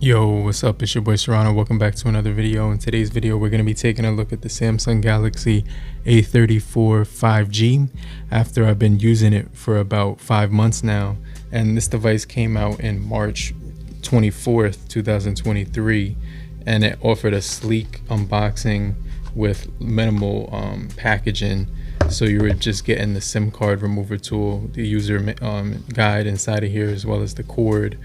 Yo, what's up? It's your boy Serrano. Welcome back to another video. In today's video, we're going to be taking a look at the Samsung Galaxy A34 5G after I've been using it for about 5 months now. And this device came out in March 24th, 2023, and it offered a sleek unboxing with minimal packaging. So you were just getting the SIM card remover tool, the user guide inside of here, as well as the cord,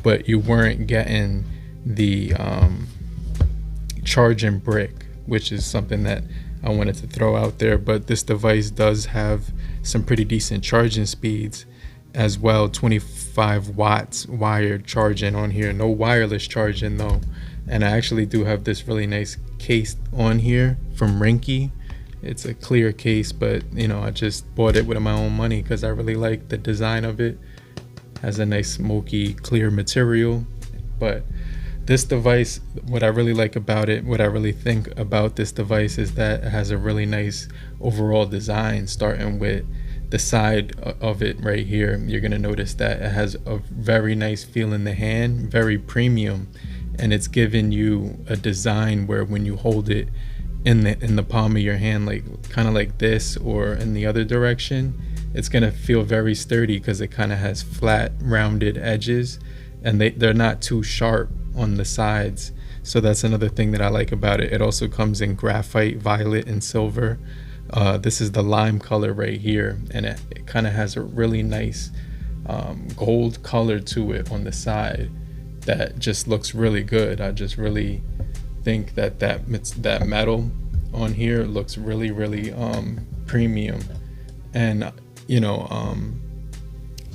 but you weren't getting the charging brick, which is something that I wanted to throw out there. But this device does have some pretty decent charging speeds as well. 25 watts wired charging on here, no wireless charging though. And I actually do have this really nice case on here from Rinky. It's a clear case, but you know, I just bought it with my own money because I really like the design of it. Has a nice smoky clear material. But this device, what I really like about it, what I really think about this device is that it has a really nice overall design, starting with the side of it right here. You're gonna notice that it has a very nice feel in the hand, very premium, and it's giving you a design where when you hold it in the palm of your hand, like kind of like this or in the other direction, it's gonna feel very sturdy because it kind of has flat rounded edges, and they're not too sharp on the sides. So that's another thing that I like about it. It also comes in graphite, violet, and silver. This is the lime color right here, and it kind of has a really nice gold color to it on the side that just looks really good. I just really think that metal on here looks really premium. And you know,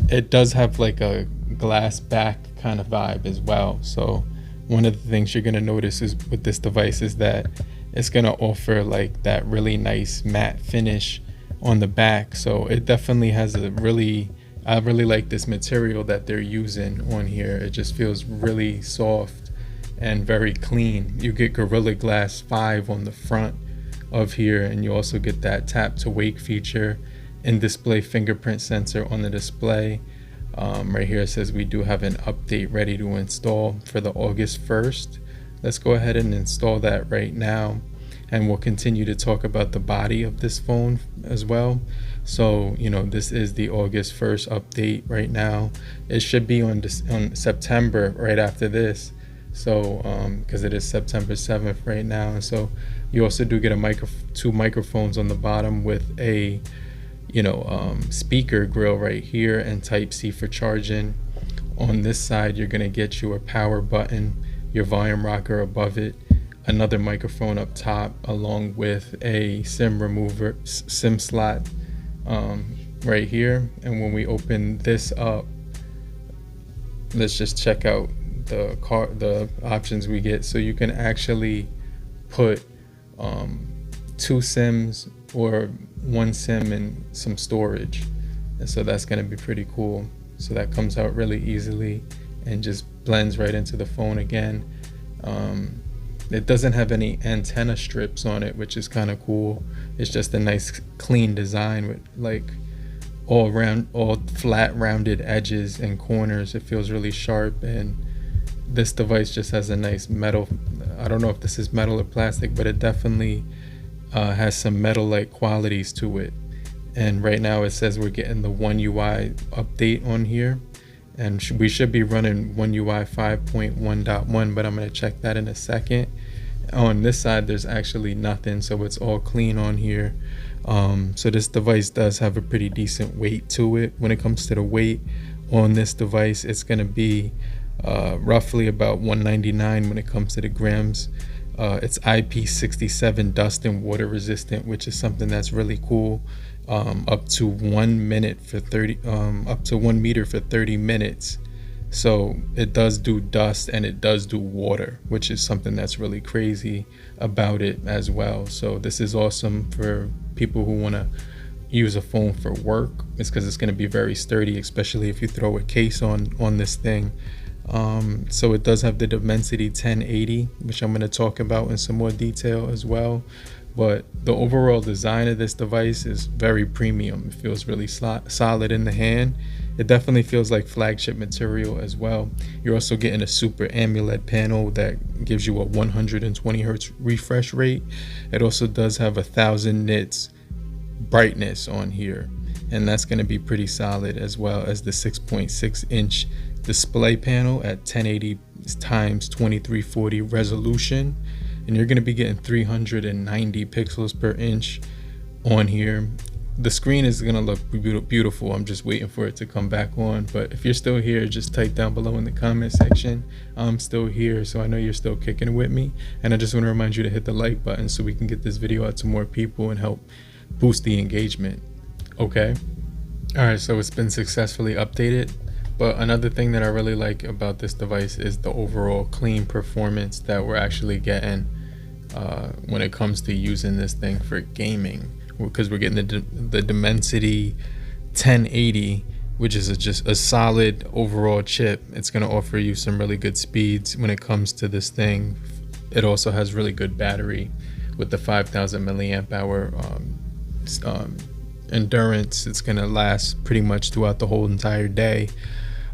it does have like a glass back kind of vibe as well. So one of the things you're gonna notice is with this device is that it's gonna offer like that really nice matte finish on the back. So it definitely has I really like this material that they're using on here. It just feels really soft and very clean. You get Gorilla Glass 5 on the front of here, and you also get that tap to wake feature, in-display fingerprint sensor on the display. Right here it says we do have an update ready to install for the August 1st. Let's go ahead and install that right now, and we'll continue to talk about the body of this phone as well. So you know, this is the August 1st update right now. It should be on September right after this. So because it is September 7th right now. And so you also do get two microphones on the bottom with a speaker grill right here, and Type-C for charging. On this side you're going to get your power button, your volume rocker above it, another microphone up top, along with a SIM slot right here. And when we open this up, let's just check out the options we get. So you can actually put 2 SIMs or 1 SIM and some storage, and so that's going to be pretty cool. So that comes out really easily and just blends right into the phone again. It doesn't have any antenna strips on it, which is kind of cool. It's just a nice clean design with like all flat rounded edges and corners. It feels really sharp, and this device just has a nice metal, I don't know if this is metal or plastic, but it definitely has some metal-like qualities to it. And right now it says we're getting the One UI update on here, and we should be running One UI 5.1.1, but I'm going to check that in a second. On this side there's actually nothing, so it's all clean on here. So this device does have a pretty decent weight to it. When it comes to the weight on this device, it's going to be roughly about 199 when it comes to the grams. It's IP67 dust and water resistant, which is something that's really cool. Up to 1 minute for 30 up to 1 meter for 30 minutes. So it does do dust and it does do water, which is something that's really crazy about it as well. So this is awesome for people who want to use a phone for work. It's because it's going to be very sturdy, especially if you throw a case on this thing. So it does have the Dimensity 1080, which I'm going to talk about in some more detail as well. But the overall design of this device is very premium. It feels really solid in the hand. It definitely feels like flagship material as well. You're also getting a super AMOLED panel that gives you a 120 hertz refresh rate. It also does have 1000 nits brightness on here, and that's going to be pretty solid, as well as the 6.6 inch display panel at 1080 times 2340 resolution, and you're going to be getting 390 pixels per inch on here. The screen is going to look beautiful. I'm just waiting for it to come back on. But if you're still here, just type down below in the comment section, I'm still here, so I know you're still kicking it with me. And I just want to remind you to hit the like button so we can get this video out to more people and help boost the engagement. Okay, all right, so it's been successfully updated. But another thing that I really like about this device is the overall clean performance that we're actually getting when it comes to using this thing for gaming, because we're getting the Dimensity 1080, which is just a solid overall chip. It's going to offer you some really good speeds when it comes to this thing. It also has really good battery with the 5000 milliamp hour endurance. It's going to last pretty much throughout the whole entire day.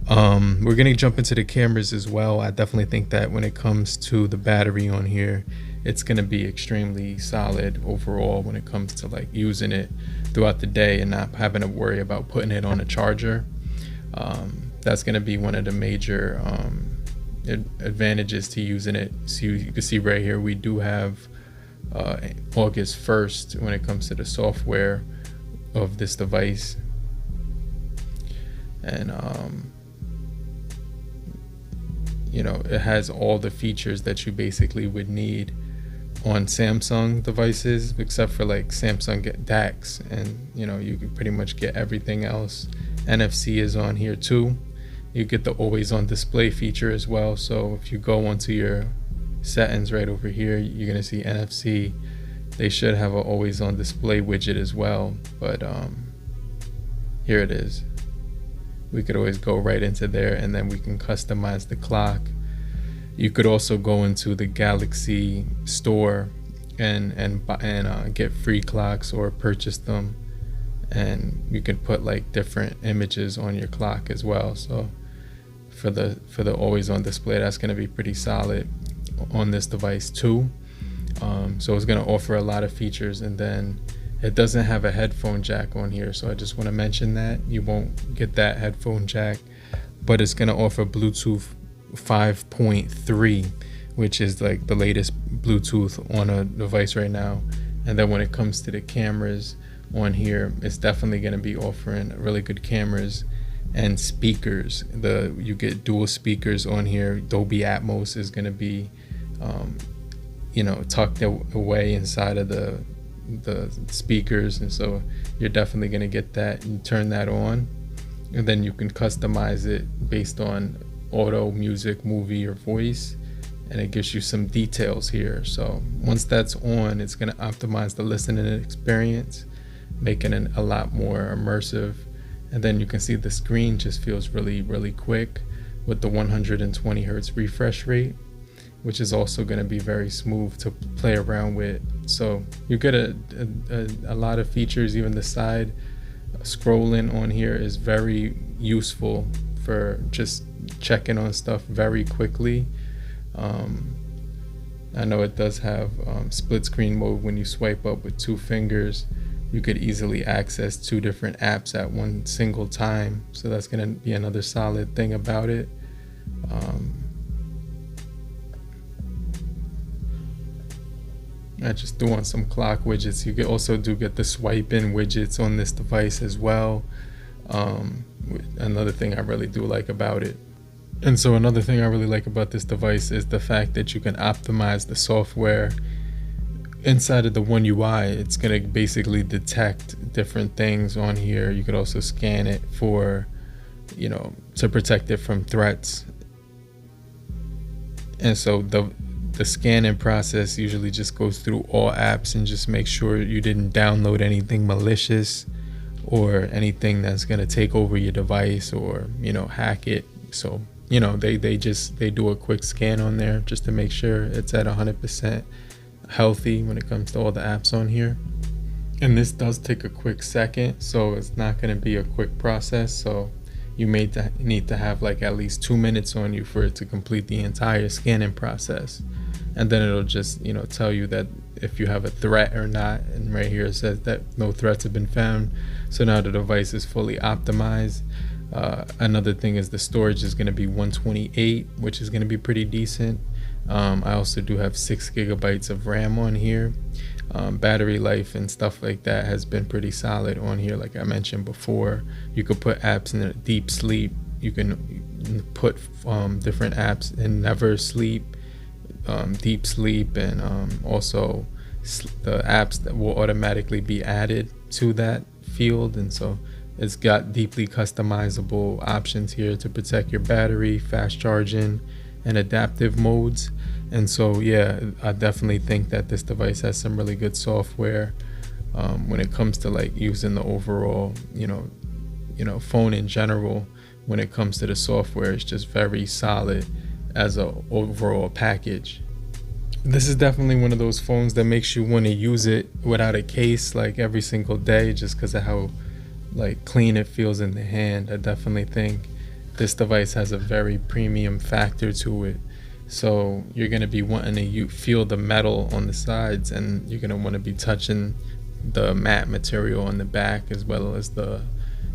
We're going to jump into the cameras as well. I definitely think that when it comes to the battery on here, it's going to be extremely solid overall when it comes to like using it throughout the day and not having to worry about putting it on a charger. That's going to be one of the major advantages to using it. So you can see right here, we do have August 1st when it comes to the software of this device. And you know, it has all the features that you basically would need on Samsung devices, except for like Samsung DAX, and you know, you can pretty much get everything else. NFC is on here too. You get the always on display feature as well. So if you go onto your settings right over here, you're gonna see NFC. They should have an always on display widget as well, but here it is. We could always go right into there, and then we can customize the clock. You could also go into the Galaxy store and get free clocks or purchase them, and you can put like different images on your clock as well. So for the always on display, that's going to be pretty solid on this device too. So it's going to offer a lot of features, and then it doesn't have a headphone jack on here, so I just want to mention that you won't get that headphone jack, but it's going to offer Bluetooth 5.3, which is like the latest Bluetooth on a device right now. And then when it comes to the cameras on here, it's definitely going to be offering really good cameras and speakers. You get dual speakers on here. Dolby Atmos is going to be you know, tucked away inside of the speakers, and so you're definitely going to get that. You turn that on, and then you can customize it based on auto, music, movie, or voice, and it gives you some details here. So once that's on, it's going to optimize the listening experience, making it a lot more immersive. And then you can see the screen just feels really quick with the 120 hertz refresh rate, which is also going to be very smooth to play around with. So you get a lot of features. Even the side scrolling on here is very useful for just checking on stuff very quickly. I know it does have split screen mode. When you swipe up with 2 fingers, you could easily access 2 different apps at one single time. So that's going to be another solid thing about it. I just do want some clock widgets. You can also get the swipe in widgets on this device as well. Another thing I really do like about it. And so another thing I really like about this device is the fact that you can optimize the software inside of the One UI. It's going to basically detect different things on here. You could also scan it for, you know, to protect it from threats. And so the scanning process usually just goes through all apps and just make sure you didn't download anything malicious or anything that's going to take over your device or, you know, hack it. So, you know, they do a quick scan on there just to make sure it's at 100% healthy when it comes to all the apps on here. And this does take a quick second, so it's not going to be a quick process. So you may need to have like at least 2 minutes on you for it to complete the entire scanning process. And then it'll just, tell you that if you have a threat or not. And right here it says that no threats have been found. So now the device is fully optimized. Another thing is the storage is going to be 128, which is going to be pretty decent. I also do have 6 gigabytes of RAM on here. Battery life and stuff like that has been pretty solid on here. Like I mentioned before, you could put apps in a deep sleep. You can put different apps in never sleep, deep sleep, and also the apps that will automatically be added to that field. And so it's got deeply customizable options here to protect your battery, fast charging, and adaptive modes. And so yeah, I definitely think that this device has some really good software when it comes to like using the overall phone in general. When it comes to the software, it's just very solid as a overall package. This is definitely one of those phones that makes you want to use it without a case like every single day, just because of how like clean it feels in the hand. I definitely think this device has a very premium factor to it. So you're going to be wanting to feel the metal on the sides, and you're going to want to be touching the matte material on the back, as well as the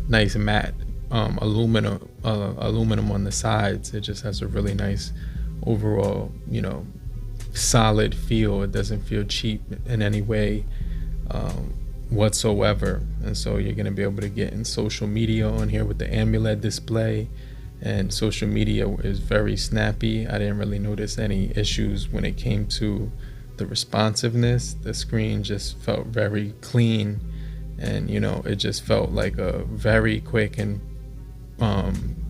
nice matte aluminum on the sides. It just has a really nice overall, solid feel. It doesn't feel cheap in any way whatsoever. And so you're going to be able to get in social media on here with the AMOLED display. And social media is very snappy. I didn't really notice any issues when it came to the responsiveness. The screen just felt very clean, and it just felt like a very quick, and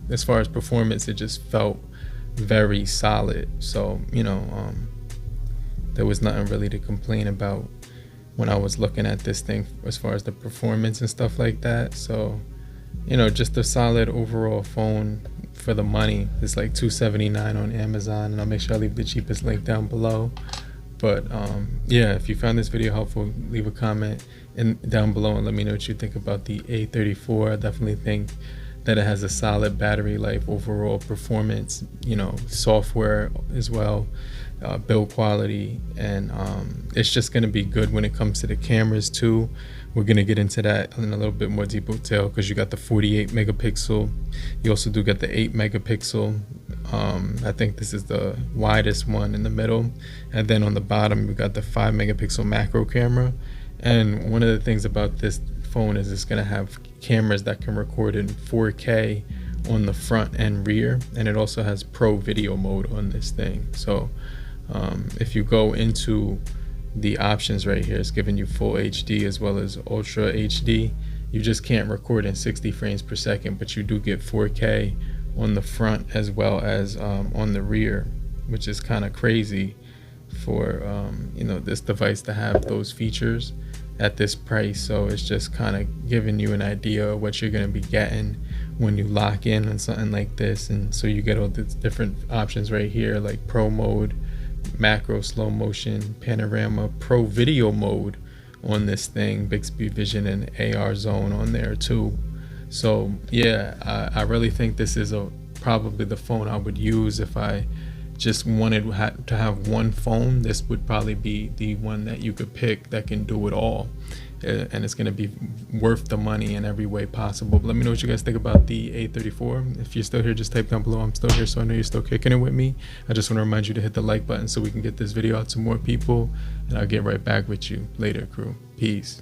as far as performance, it just felt very solid. So there was nothing really to complain about when I was looking at this thing as far as the performance and stuff like that. So just a solid overall phone for the money. It's like $279 on Amazon, and I'll make sure I leave the cheapest link down below. But yeah, if you found this video helpful, leave a comment down below and let me know what you think about the A34. I definitely think that it has a solid battery life, overall performance, software as well, build quality, and it's just going to be good when it comes to the cameras too. We're going to get into that in a little bit more deep detail, because you got the 48 megapixel. You also do get the 8 megapixel. I think this is the widest one in the middle. And then on the bottom, we got the 5 megapixel macro camera. And one of the things about this phone is it's going to have cameras that can record in 4K on the front and rear. And it also has pro video mode on this thing. So if you go into the options right here, it's giving you full HD as well as ultra HD. You just can't record in 60 frames per second, but you do get 4K on the front as well as on the rear, which is kind of crazy for this device to have those features at this price. So it's just kind of giving you an idea of what you're going to be getting when you lock in on something like this. And so you get all the different options right here, like pro mode, macro, slow motion, panorama, pro video mode on this thing, Bixby Vision, and AR zone on there too. So yeah, I really think this is probably the phone I would use if I just wanted to have one phone. This would probably be the one that you could pick that can do it all, and it's going to be worth the money in every way possible. But let me know what you guys think about the A34. If you're still here, just type down below I'm still here, so I know you're still kicking it with me. I just want to remind you to hit the like button so we can get this video out to more people, and I'll get right back with you later, crew. Peace.